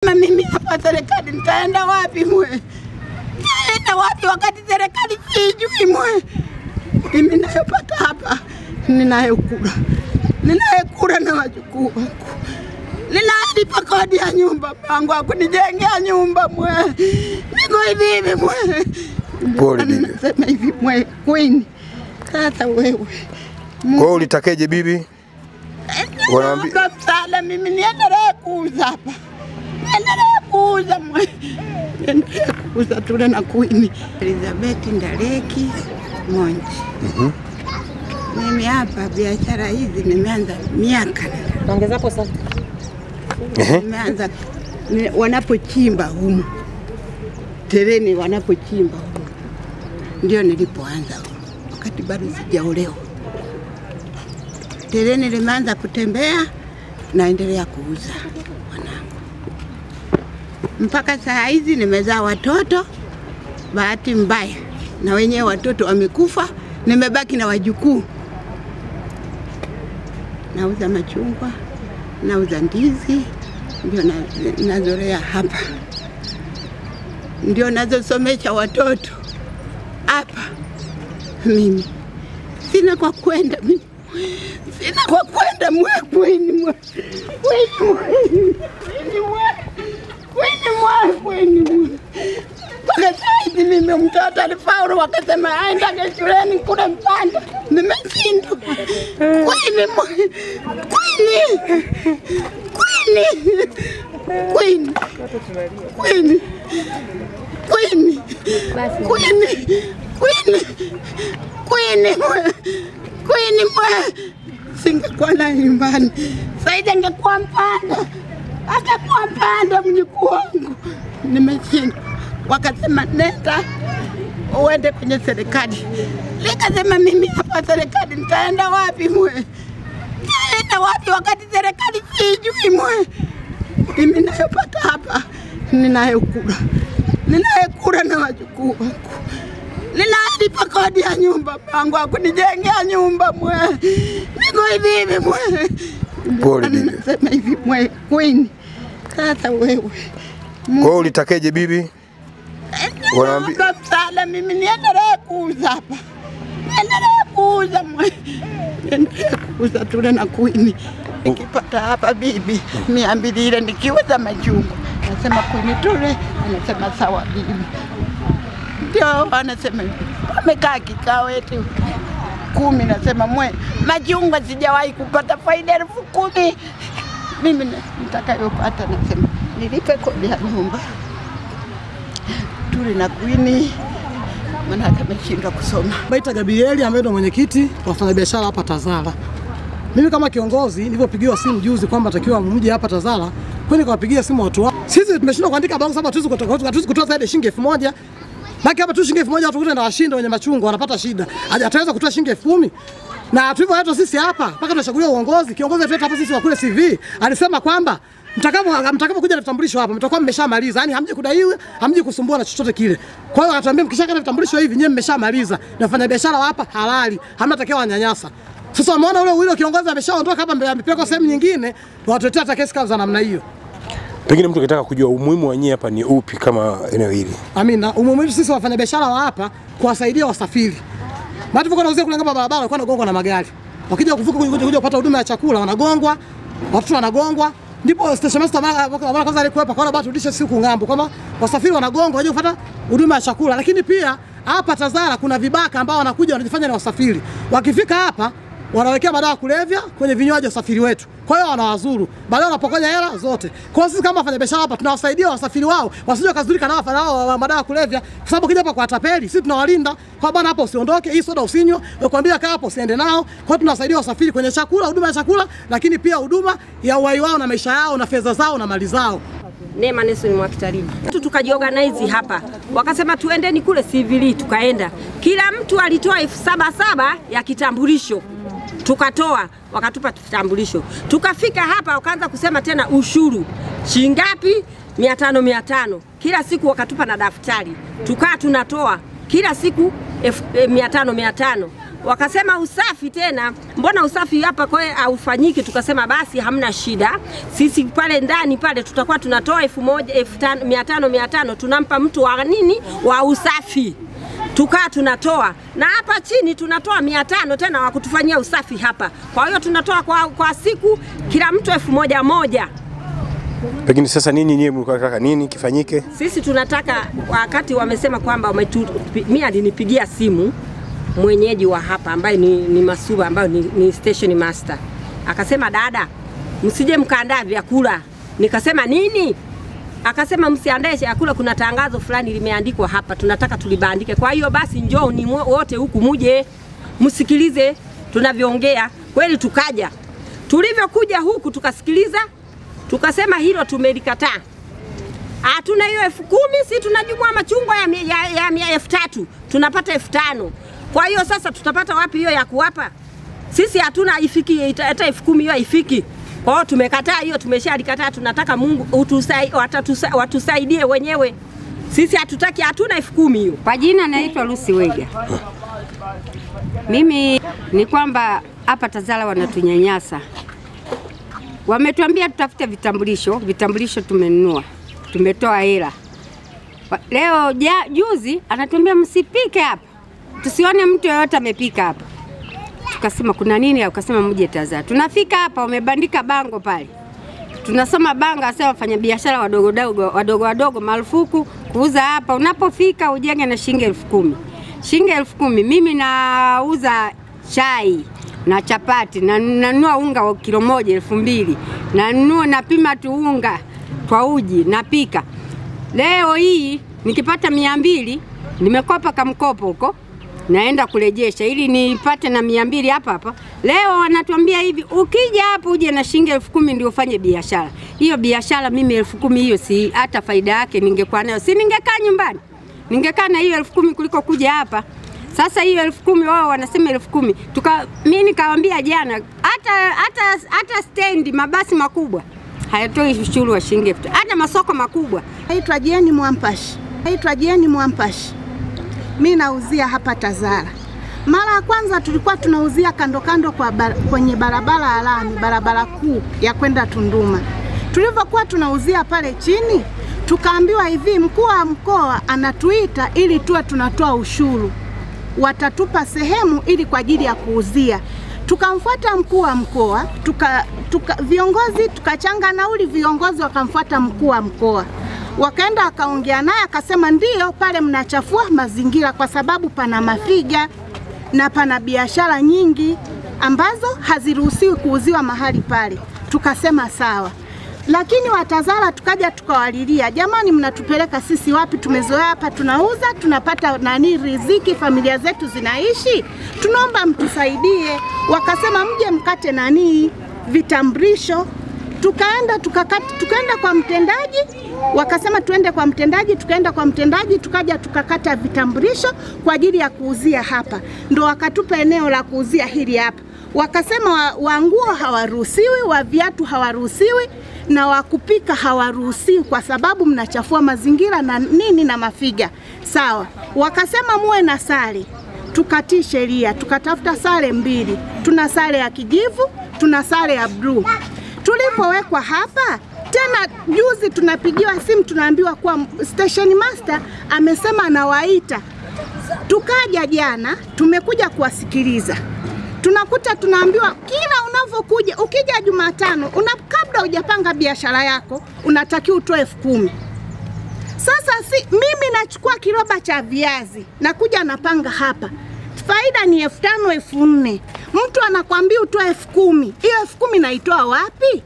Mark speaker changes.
Speaker 1: Mimi hapa serikali nitaenda wapi mwe? Nitaenda wapi wakati serikali sijui mwe? Mimi ninayopata hapa ninayokula. Ninayekula na wajukuu wangu. Ninalipa kodi ya nyumba, wangu akunijengea nyumba mwe. Niko hivi mwe.
Speaker 2: Pole bibi.
Speaker 1: Nasema hivi mwe, Queen. Sasa wewe.
Speaker 2: Kwa ulitakeje bibi?
Speaker 1: Wanaambia msaada mimi niendelee kuuza hapa. Niendelee kuuza mwe. Niendelee kuuza tule na Queen. Elizabeth Ndaleki Monji. Mimi hapa biashara hizi nimeanza miaka.
Speaker 3: Ongeza hapo sasa.
Speaker 1: Nimeanza wanapochimba humu. Tereni wanapochimba humu. Ndio nilipoanza wakati bado sijaolewa. Tereni limeanza kutembea, naendelea kuuza wanangu. Mpaka saa hizi nimezaa watoto, bahati mbaya na wenyewe watoto wamekufa, nimebaki na wajukuu. Nauza machungwa, nauza ndizi, ndio nazolea hapa. Ndio nazosomesha watoto hapa. Mimi sina kwa kwenda mimi. Sina kwa kwenda mwe Queen mwe. Wakati mimi mtoto alifaulu wakasema aende shuleni kule Mpanda. Nimeshindwa. Queen mwe. Queen mwe. Singekuwa na nyumbani. Sasa ingekuwa Mpanda. Hata kwa Mpanda mjukuu wangu. Nimeshindwa. Wakasema nenda uende kwenye serikali. Nikasema mimi hapa serikali nitaenda wapi mwe? Nitaenda wapi wakati serikali sijui mwe? Mimi ninayopata hapa ninayokula. Ninayekula na wajukuu wangu. Ninalipa kodi ya nyumba, wangu akunijengea nyumba mwe. Niko hivi mwe.
Speaker 2: Pole bibi.
Speaker 1: Nasema hivi mwe Queen. Sasa wewe.
Speaker 2: Kwa ulitakeje bibi?
Speaker 1: Wanaambia msaada mimi niendelee kuuza hapa. Niendelee kuuza mwe. Niendelee kuuza tule na Queen. Nikipata hapa bibi 200 ile nikiuza machungwa. Nasema Queen tule, anasema sawa bibi. Ndio anasema amekaa kikao eti 10, nasema mwe machungwa sijawahi kupata faida 10,000. Mimi nitakayopata nasema nilipe kodi ya nyumba. Tule na Queen maana ameshindwa kusoma.
Speaker 4: Baita Gabrieli ambaye ndo mwenyekiti wa wafanyabiashara hapa Tazara. Mimi kama kiongozi nilipopigiwa simu juzi kwamba takiwa mje hapa Tazara, kwani kawapigia simu watu wao. Sisi tumeshindwa kuandika barua sababu hatuwezi kutoa zaidi shilingi 1,000. Baki hapa tu shilingi 1,000 watu wote ndio washinda wenye machungwa wanapata shida. Ataweza kutoa shilingi 10,000. Na tulivyo hata sisi hapa mpaka tunachaguliwa uongozi, kiongozi wetu hapa sisi wa kule CV alisema kwamba mtakapokuja na vitambulisho hapa mtakuwa mmeshamaliza. Yaani hamje kudaiwa, hamje kusumbua na chochote kile. Kwa hiyo anatuambia mkishaka na vitambulisho hivi nyewe mmeshamaliza. Na wafanya biashara hapa halali, hamna takiwa wanyanyasa. Sasa umeona ule kiongozi ameshaondoka hapa mbele amepeleka sehemu nyingine, watuletea hata kesi za namna hiyo.
Speaker 2: Pengine mtu anataka kujua umuhimu wa nyie hapa ni upi kama eneo hili?
Speaker 4: Amina, umuhimu wetu sisi wafanya biashara wa hapa kuwasaidia wasafiri. Maana tuko tunauzia kule ngamba barabara kwa nagongwa na magari. Wakija kuvuka kuja kupata huduma ya chakula wanagongwa, watoto wanagongwa. Ndipo station master mara kwanza alikuwa hapa kwa bado turudishe siku ngambo kama wasafiri wanagongwa waje kupata huduma ya chakula. Lakini pia hapa Tazara kuna vibaka ambao wanakuja wanajifanya ni wasafiri. Wakifika hapa wanawekea madawa kulevya kwenye vinywaji wasafiri wetu. Kwa hiyo wanawazuru. Baadaye wanapokonya hela zote. Kwa hiyo sisi kama wafanyabiashara hapa tunawasaidia wasafiri wao wasije wakazulika na madawa kulevya. Kwa sababu kija hapa kwa tapeli sisi tunawalinda. Kwa bwana hapo usiondoke, hii soda usinywe, wekwambia kaa hapo usiende nao. Kwa hiyo tunawasaidia wasafiri kwenye chakula, huduma ya chakula, lakini pia huduma ya uhai wao na maisha yao na fedha zao na mali zao.
Speaker 3: Neema Nelson Mwakitariji. Tukajiorganize hapa. Wakasema tuendeni kule civil, tukaenda. Kila mtu alitoa 7,700 ya kitambulisho. Tukatoa, wakatupa kitambulisho. Tukafika hapa wakaanza kusema tena ushuru. Shingapi? 500. Kila siku wakatupa na daftari. Tukaa tunatoa kila siku 500. wakasema usafi tena, mbona usafi hapa kwa haufanyiki? Tukasema basi hamna shida, sisi pale ndani pale tutakuwa tunatoa 1500 tunampa mtu wa nini wa usafi, tukaa tunatoa, na hapa chini tunatoa 500 tena wa kutufanyia usafi hapa. Kwa hiyo tunatoa kwa siku kila mtu 1000.
Speaker 2: Pengine sasa nini mnataka nini kifanyike?
Speaker 3: Sisi tunataka, wakati wamesema kwamba mimi alinipigia simu mwenyeji wa hapa ambaye ni Masuba ambaye ni station master. Akasema dada, msije mkaandaa vyakula. Nikasema nini? Akasema msiandae chakula, kuna tangazo fulani limeandikwa hapa, tunataka tulibandike. Kwa hiyo basi njoo ni wote huku muje msikilize tunavyoongea. Kweli tukaja. Tulivyokuja huku tukasikiliza, tukasema hilo tumelikataa. Hatuna hiyo 10,000, si tunajumua machungwa ya 3,000, tunapata 5,000. Kwa hiyo sasa tutapata wapi hiyo ya kuwapa? Sisi hatuna ifiki hata 10,000 hiyo ifiki. Kwa hiyo tumekataa hiyo, tumeshalikataa. Tunataka Mungu watusaidie wenyewe. Sisi hatutaki, hatuna 10,000 hiyo.
Speaker 5: Kwa jina naitwa Lucy Wega. Mimi ni kwamba hapa Tazara wanatunyanyasa. Wametuambia tutafute vitambulisho tumenunua. Tumetoa hela. Leo juzi anatuambia msipike hapa. Tusione mtu yeyote amepika hapa. Tukasema kuna nini? Akasema mje Tazara. Tunafika hapa wamebandika bango pale. Tunasoma bango asema wafanyabiashara wadogo marufuku kuuza hapa. Unapofika ujenge na shilingi 10,000. Shilingi 10,000 mimi nauza chai na chapati na nanunua unga wa kilo 1 2,000. Nanunua napima tu unga kwa uji napika. Leo hii nikipata 200 nimekopa kamkopo huko naenda kurejesha ili nipate na 200 hapa. Leo wanatuambia hivi, ukija hapo uje na shilingi 10,000 ndio ufanye biashara. Hiyo biashara mimi 10,000 hiyo si hata faida yake ningekuwa nayo. Si ningekaa nyumbani. Ningekaa na hiyo 10,000 kuliko kuja hapa. Sasa hiyo 10,000 wao wanasema 10,000. Mimi nikawaambia jana hata stand mabasi makubwa hayatoi ushuru wa shilingi 1000. Hata masoko makubwa.
Speaker 6: Naitwa Jeni Mwampashi. Mimi nauzia hapa Tazara. Mara ya kwanza tulikuwa tunauzia kando kwenye barabara ya lami, barabara kuu ya kwenda Tunduma. Tulivyokuwa tunauzia pale chini, tukaambiwa hivi mkuu wa mkoa anatuita ili tuwe tunatoa ushuru. Watatupa sehemu ili kwa ajili ya kuuzia. Tukamfuata mkuu wa mkoa, viongozi tukachanga nauli, viongozi wakamfuata mkuu wa mkoa. Wakaenda akaongea naye akasema ndio pale mnachafua mazingira kwa sababu pana mafiga na pana biashara nyingi ambazo haziruhusiwi kuuziwa mahali pale. Tukasema sawa. Lakini Watazara tukaja tukawalilia, jamani mnatupeleka sisi wapi? Tumezoea hapa tunauza, tunapata riziki, familia zetu zinaishi. Tunaomba mtusaidie. Wakasema mje mkate vitambulisho. Tukaenda kwa mtendaji, wakasema tuende kwa mtendaji, tukaenda kwa mtendaji, tukaja tukakata vitambulisho kwa ajili ya kuuzia hapa. Ndio wakatupa eneo la kuuzia hili hapa. Wakasema wa nguo hawaruhusiwi, wa viatu hawaruhusiwi na wa kupika hawaruhusiwi kwa sababu mnachafua mazingira na mafiga. Sawa. Wakasema muwe na sare. Tukatii sheria, tukatafuta sare 2. Tuna sare ya kijivu, tuna sare ya blue. Tulipowekwa hapa tena juzi tunapigiwa simu tunaambiwa kwa station master amesema anawaita. Tukaja jana tumekuja kuwasikiliza. Tunakuta tunaambiwa kila unavyokuja ukija Jumatano kabla hujapanga biashara yako unatakiwa utoe 10,000. Sasa mimi nachukua kiroba cha viazi nakuja napanga hapa. Faida ni 5,000 4,000. Mtu anakuambia utoe 10,000. Hiyo 10,000 naitoa wapi?